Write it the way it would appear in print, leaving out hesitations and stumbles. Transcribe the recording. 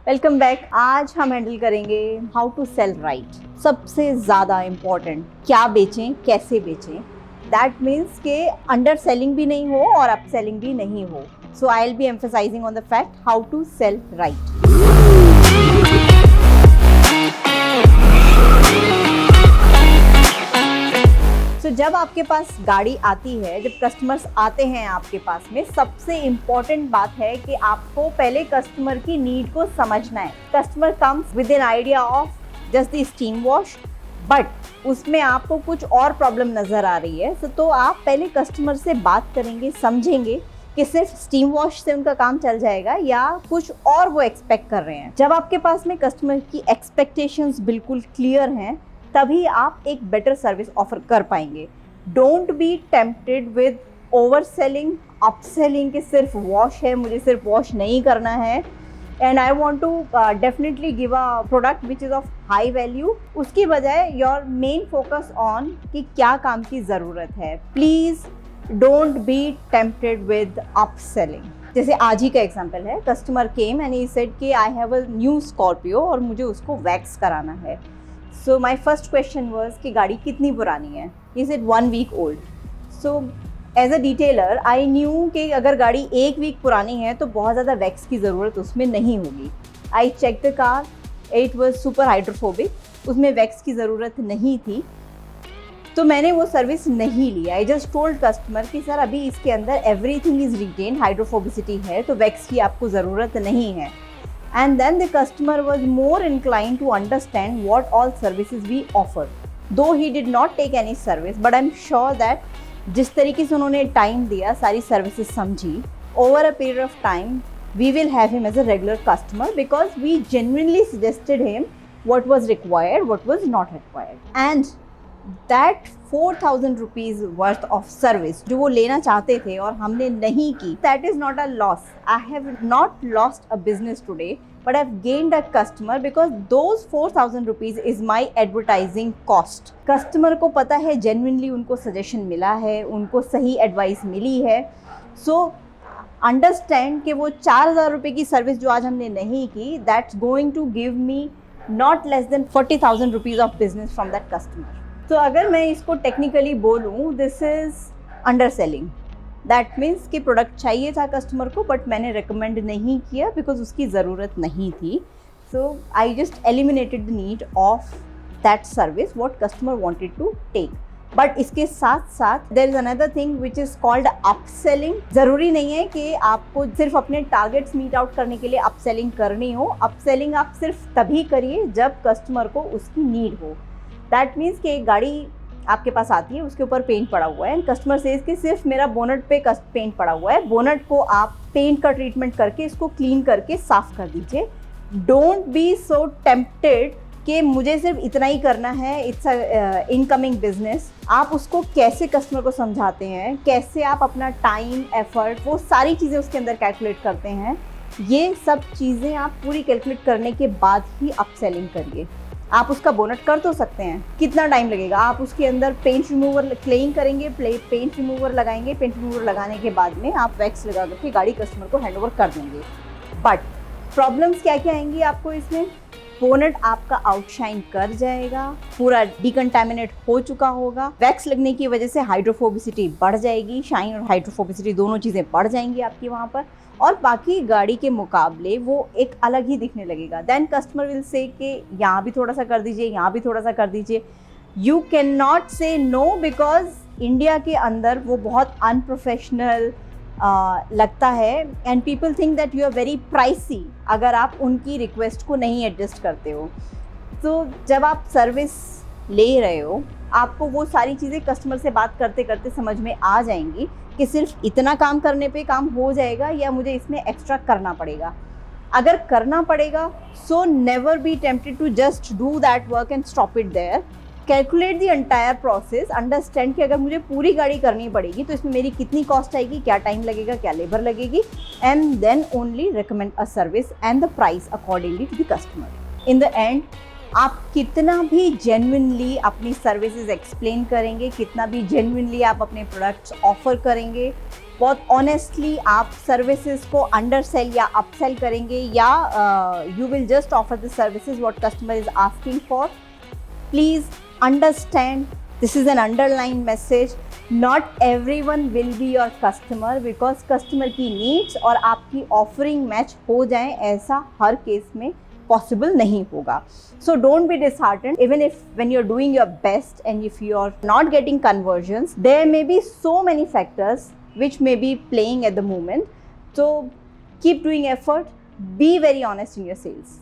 Welcome back. आज हम handle करेंगे हाउ टू सेल राइट। सबसे ज़्यादा इम्पॉर्टेंट, क्या बेचें, कैसे बेचें। दैट मीन्स के अंडर सेलिंग भी नहीं हो और अप सेलिंग भी नहीं हो। So I will be emphasising on the fact how to sell right. जब आपके पास गाड़ी आती है, जब कस्टमर्स आते हैं आपके पास में, सबसे इम्पॉर्टेंट बात है कि आपको पहले कस्टमर की नीड को समझना है। Customer comes with an idea of just the steam wash, but उसमें आपको कुछ और प्रॉब्लम नज़र आ रही है। तो आप पहले कस्टमर से बात करेंगे, समझेंगे कि सिर्फ स्टीम वॉश से उनका काम चल जाएगा या कुछ और वो एक्सपेक्ट कर रहे हैं। जब आपके पास में कस्टमर की एक्सपेक्टेशंस बिल्कुल क्लियर हैं, तभी आप एक बेटर सर्विस ऑफर कर पाएंगे। Don't be tempted with over selling, up selling कि सिर्फ वॉश है, मुझे सिर्फ वॉश नहीं करना है and I want to definitely give a product which is of high value. उसकी बजाय योर मेन फोकस ऑन कि क्या काम की ज़रूरत है। Please don't be tempted with up selling. जैसे आज ही का एग्जाम्पल है, customer came and he said कि I have a new Scorpio और मुझे उसको वैक्स कराना है। So my first question was कि गाड़ी कितनी पुरानी है। He said 1 week old. So as a detailer I knew कि अगर गाड़ी 1 वीक पुरानी है तो बहुत ज़्यादा वैक्स की ज़रूरत उसमें नहीं होगी। I check the car, it was super hydrophobic, उसमें वैक्स की ज़रूरत नहीं थी, तो मैंने वो सर्विस नहीं ली। आई जस्ट टोल्ड कस्टमर कि सर अभी इसके अंदर एवरीथिंग इज़ रिटेन, हाइड्रोफोबिसिटी है तो वैक्स की आपको ज़रूरत नहीं है। And then the customer was more inclined to understand what all services we offer. Though he did not take any service, but I'm sure that जिस तरीके से उन्होंने टाइम दिया, सारी सर्विसेज समझी, over a period of time we will have him as a regular customer because we genuinely suggested him what was required, what was not required. And that 4,000 rupees worth of service जो वो लेना चाहते थे और हमने नहीं की, that is not a loss. I have not lost a business today, but I've gained a customer because those 4,000 rupees is my advertising cost. Customer को पता है genuinely उनको suggestion मिला है, उनको सही advice मिली है। So understand कि वो 4,000 रुपये की सर्विस जो आज हमने नहीं की, that's going to give me not less than 40,000 rupees of business from that customer. तो अगर मैं इसको टेक्निकली बोलूँ, this is under selling. That means कि प्रोडक्ट चाहिए था कस्टमर को बट मैंने रिकमेंड नहीं किया बिकॉज उसकी ज़रूरत नहीं थी। So I just eliminated the need of that service what customer wanted to take. But इसके साथ साथ there is another thing which is called up selling. ज़रूरी नहीं है कि आपको सिर्फ अपने टारगेट्स मीट आउट करने के लिए अप सेलिंग करनी हो। अप सेलिंग आप सिर्फ तभी करिए जब कस्टमर को उसकी नीड हो। दैट मीन्स कि एक गाड़ी आपके पास आती है, उसके ऊपर पेंट पड़ा हुआ है एंड कस्टमर सेज कि सिर्फ मेरा बोनट पे पेंट पड़ा हुआ है, बोनट को आप पेंट का ट्रीटमेंट करके इसको क्लीन करके साफ़ कर दीजिए। डोंट बी सो टेम्प्टेड कि मुझे सिर्फ इतना ही करना है, इट्स अ इनकमिंग बिजनेस। आप उसको कैसे कस्टमर को समझाते हैं, कैसे आप अपना टाइम, एफर्ट, वो सारी चीज़ें उसके अंदर कैलकुलेट करते हैं। ये सब चीज़ें आप पूरी कैलकुलेट करने के बाद ही अप सेलिंग करिए। आप उसका बोनट कर तो सकते हैं, कितना टाइम लगेगा, आप उसके अंदर पेंट रिमूवर क्लेइंग करेंगे, पेंट रिमूवर लगाएंगे, पेंट रिमूवर लगाने के बाद में आप वैक्स लगा करके गाड़ी कस्टमर को हैंडओवर कर देंगे। बट प्रॉब्लम्स क्या क्या आएंगी आपको इसमें? बोनट आपका आउटशाइन कर जाएगा, पूरा डिकंटामिनेट हो चुका होगा, वैक्स लगने की वजह से हाइड्रोफोबिसिटी बढ़ जाएगी, शाइन और हाइड्रोफोबिसिटी दोनों चीज़ें बढ़ जाएंगी आपकी वहाँ पर, और बाकी गाड़ी के मुकाबले वो एक अलग ही दिखने लगेगा। देन कस्टमर विल से कि यहाँ भी थोड़ा सा कर दीजिए, यहाँ भी थोड़ा सा कर दीजिए। You can not say no because India के अंदर वो बहुत अनप्रोफेशनल लगता है and people think that you are very pricey अगर आप उनकी रिक्वेस्ट को नहीं एडजस्ट करते हो। तो जब आप सर्विस ले रहे हो, आपको वो सारी चीज़ें कस्टमर से बात करते करते समझ में आ जाएंगी कि सिर्फ इतना काम करने पे काम हो जाएगा या मुझे इसमें एक्स्ट्रा करना पड़ेगा। अगर करना पड़ेगा, so never be tempted to just do that work and stop it there. Calculate the entire process, understand कि अगर मुझे पूरी गाड़ी करनी पड़ेगी तो इसमें मेरी कितनी कॉस्ट आएगी, क्या टाइम लगेगा, क्या लेबर लगेगी, and then only recommend a service and the price accordingly to the customer. In the end आप कितना भी जेन्युइनली अपनी सर्विसेज एक्सप्लेन करेंगे, कितना भी जेन्युइनली आप अपने प्रोडक्ट्स ऑफर करेंगे, बहुत ऑनेस्टली आप सर्विसेज को अंडरसेल या अपसेल करेंगे, या you will just offer the services what customer is asking for. Please understand, this is an underlined message, not everyone will be your customer, because customer की needs और आपकी offering match हो जाए ऐसा हर केस में possible नहीं होगा. So don't be disheartened, even if when you're doing your best and if you're not getting conversions, there may be so many factors which may be playing at the moment. So keep doing effort, be very honest in your sales.